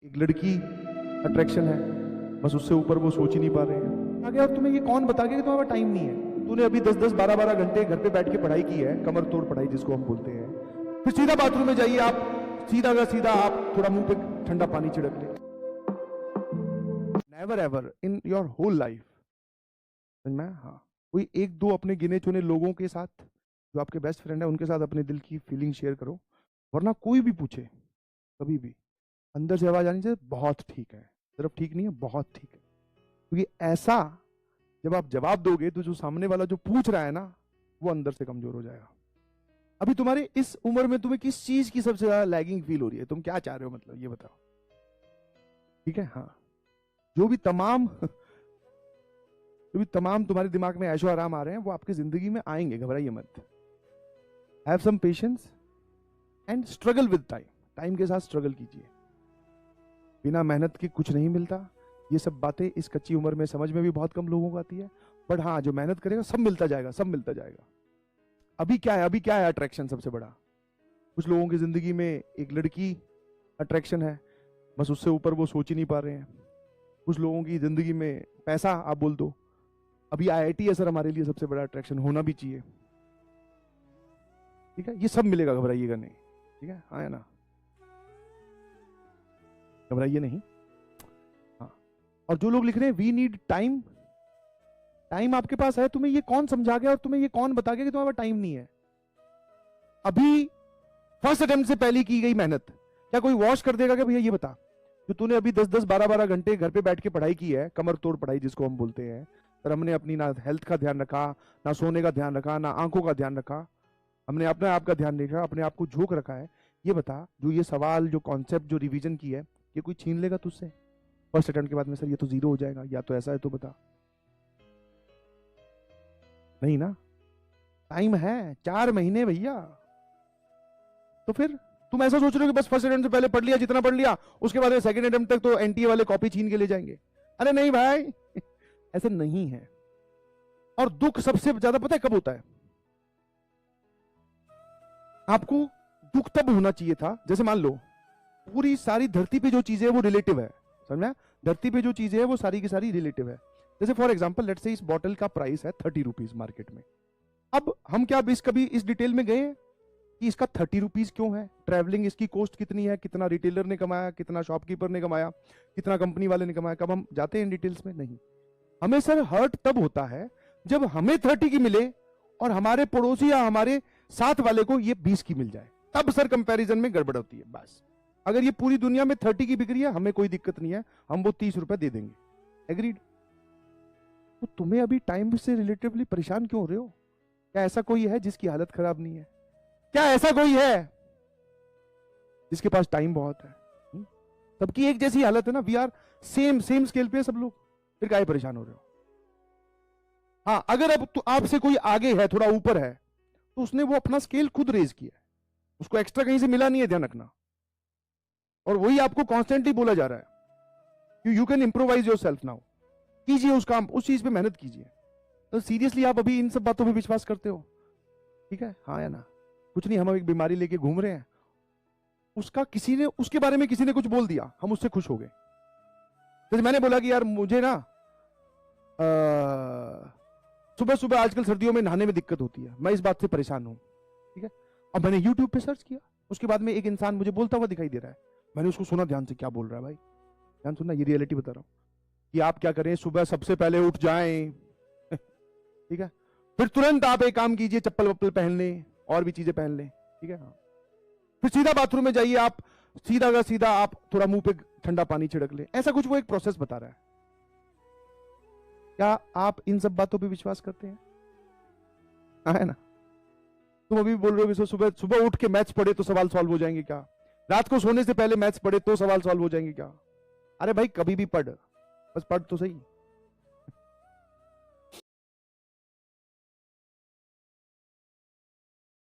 एक लड़की अट्रैक्शन है, बस उससे ऊपर वो सोच ही नहीं पा रहे हैं आगे। और तुम्हें ये कौन बता के कि तुम्हारा टाइम नहीं है? तूने अभी 10-10 12-12 घंटे घर पे बैठ के पढ़ाई की है, कमर तोड़ पढ़ाई जिसको हम बोलते हैं। फिर सीधा बाथरूम में जाइए आप, सीधा का सीधा आप थोड़ा मुंह पे ठंडा पानी छिड़क ले। Never ever in your whole life, समझ में? हाँ, कोई एक दो अपने गिने चुने लोगों के साथ, जो आपके बेस्ट फ्रेंड है, उनके साथ अपने दिल की फीलिंग शेयर करो। वरना कोई भी पूछे कभी भी अंदर से आवाज आनी चाहिए बहुत ठीक है, सिर्फ ठीक नहीं है, बहुत ठीक है। क्योंकि ऐसा जब आप जवाब दोगे तो जो सामने वाला जो पूछ रहा है ना, वो अंदर से कमजोर हो जाएगा। अभी तुम्हारे इस उम्र में तुम्हें किस चीज की सबसे ज्यादा लैगिंग फील हो रही है? तुम क्या चाह रहे हो, मतलब ये बताओ, ठीक है? हाँ, जो भी तमाम तुम्हारे दिमाग में ऐशो आराम आ रहे हैं वो आपकी जिंदगी में आएंगे, घबराइए मत। Have some patience and struggle with time. Time के साथ स्ट्रगल कीजिए, बिना मेहनत के कुछ नहीं मिलता। ये सब बातें इस कच्ची उम्र में समझ में भी बहुत कम लोगों को आती है, बट हाँ, जो मेहनत करेगा सब मिलता जाएगा, सब मिलता जाएगा। अभी क्या है अट्रैक्शन सबसे बड़ा? कुछ लोगों की जिंदगी में एक लड़की अट्रैक्शन है, बस उससे ऊपर वो सोच ही नहीं पा रहे हैं। कुछ लोगों की जिंदगी में पैसा, आप बोल दो। अभी IIT है सर हमारे लिए सबसे बड़ा अट्रैक्शन, होना भी चाहिए, ठीक है? ये सब मिलेगा, घबराइएगा नहीं, ठीक है? हाँ या ना? घबराइए नहीं। हाँ, और जो लोग लिख रहे हैं वी नीड टाइम, टाइम आपके पास है, तुम्हें ये कौन समझा गया और तुम्हें ये कौन बता गया कि तुम्हारे पास टाइम नहीं है? अभी फर्स्ट अटेम्प्ट से पहले की गई मेहनत क्या कोई वॉश कर देगा? क्या भैया ये बता, जो तूने अभी 10-10 12-12 घंटे घर पे बैठ के पढ़ाई की है, कमर तोड़ पढ़ाई जिसको हम बोलते हैं, पर हमने अपनी ना हेल्थ का ध्यान रखा, ना सोने का ध्यान रखा, ना आंखों का ध्यान रखा, हमने अपने आप का ध्यान नहीं रखा, अपने आप को झोंक रखा है। ये बता, जो ये सवाल, जो कॉन्सेप्ट, जो रिवीजन की है, ये कोई छीन लेगा तुझसे फर्स्ट अटेम्प्ट के बाद में? सर ये तो 0 हो जाएगा, या तो ऐसा है, तो बता। नहीं ना, टाइम है 4 महीने भैया। तो फिर तुम ऐसा सोच रहे हो कि बस फर्स्ट अटेम्प्ट से पहले पढ़ लिया, जितना पढ़ लिया, उसके बाद सेकंड अटेम्प्ट तक तो NTA वाले कॉपी छीन के ले जाएंगे। अरे नहीं भाई, ऐसे नहीं है। और दुख सबसे ज्यादा पता है कब होता है? आपको दुख तब होना चाहिए था, जैसे मान लो पूरी सारी धरती पे जो चीजें है वो रिलेटिव है, समझ में? धरती पे जो चीजें है वो सारी की सारी रिलेटिव है। जैसे फॉर एग्जांपल लेट्स से इस बॉटल का प्राइस है 30 रुपीज मार्केट में। अब हम क्या कभी इस डिटेल में गए कि इसका 30 रुपीज क्यों है? ट्रैवलिंग इसकी कॉस्ट कितनी है, कितना रिटेलर ने कमाया, कितना शॉपकीपर ने कमाया, कितना कंपनी वाले ने कमाया? कब हम जाते हैं इन डिटेल्स में? नहीं। हमें सर हर्ट तब होता है जब हमें 30 की मिले और हमारे पड़ोसी या हमारे साथ वाले को ये 20 की मिल जाए, तब सर कंपैरिजन में गड़बड़ होती है। बस अगर ये पूरी दुनिया में 30 की बिक रही है, हमें कोई दिक्कत नहीं है, हम वो 30 रुपए दे देंगे, एग्रीड? तो तुम्हें अभी टाइम से रिलेटिवली परेशान क्यों हो रहे हो? क्या ऐसा कोई है जिसकी हालत खराब नहीं है? क्या ऐसा कोई है जिसके पास टाइम बहुत है? सबकी एक जैसी हालत है ना, वी आर सेम स्केल पे सब लोग, फिर काहे परेशान हो रहे हो? हाँ, अगर अब तो आपसे कोई आगे है, थोड़ा ऊपर है, तो उसने वो अपना स्केल खुद रेज किया है, उसको एक्स्ट्रा कहीं से मिला नहीं है, ध्यान रखना। और वही आपको कॉन्स्टेंटली बोला जा रहा है, you can improvise your self now. कीजिए उस काम, उस चीज पे मेहनत कीजिए। तो सीरियसली आप अभी इन सब बातों पे विश्वास करते हो? ठीक है, हाँ या ना? कुछ नहीं, हम एक बीमारी लेके घूम रहे हैं, उसका किसी ने, उसके बारे में किसी ने कुछ बोल दिया, हम उससे खुश हो गए। जैसे मैंने बोला कि यार मुझे ना सुबह सुबह आजकल सर्दियों में नहाने में दिक्कत होती है, मैं इस बात से परेशान हूं, ठीक है? अब मैंने YouTube पे सर्च किया, उसके बाद में एक इंसान मुझे बोलता हुआ दिखाई दे रहा है, मैंने उसको सुना ध्यान से, क्या बोल रहा है भाई, ध्यान सुनना, ये रियलिटी बता रहा हूं कि आप क्या करें, सुबह सबसे पहले उठ जाएं, ठीक है? फिर तुरंत आप एक काम कीजिए, चप्पल वप्पल पहन लें और भी चीजें पहन लें, ठीक है? हाँ, फिर सीधा बाथरूम में जाइए आप, सीधा का सीधा आप थोड़ा मुंह पे ठंडा पानी छिड़क ले। ऐसा कुछ वो एक प्रोसेस बता रहा है। क्या आप इन सब बातों पे विश्वास करते हैं? हाँ, है ना? तुम अभी बोल रहे हो कि सुबह सुबह उठ के मैथ्स पढ़े तो सवाल सॉल्व हो जाएंगे क्या? रात को सोने से पहले मैथ्स पढ़े तो सवाल सॉल्व हो जाएंगे क्या? अरे भाई, कभी भी पढ़, बस पढ़ तो सही।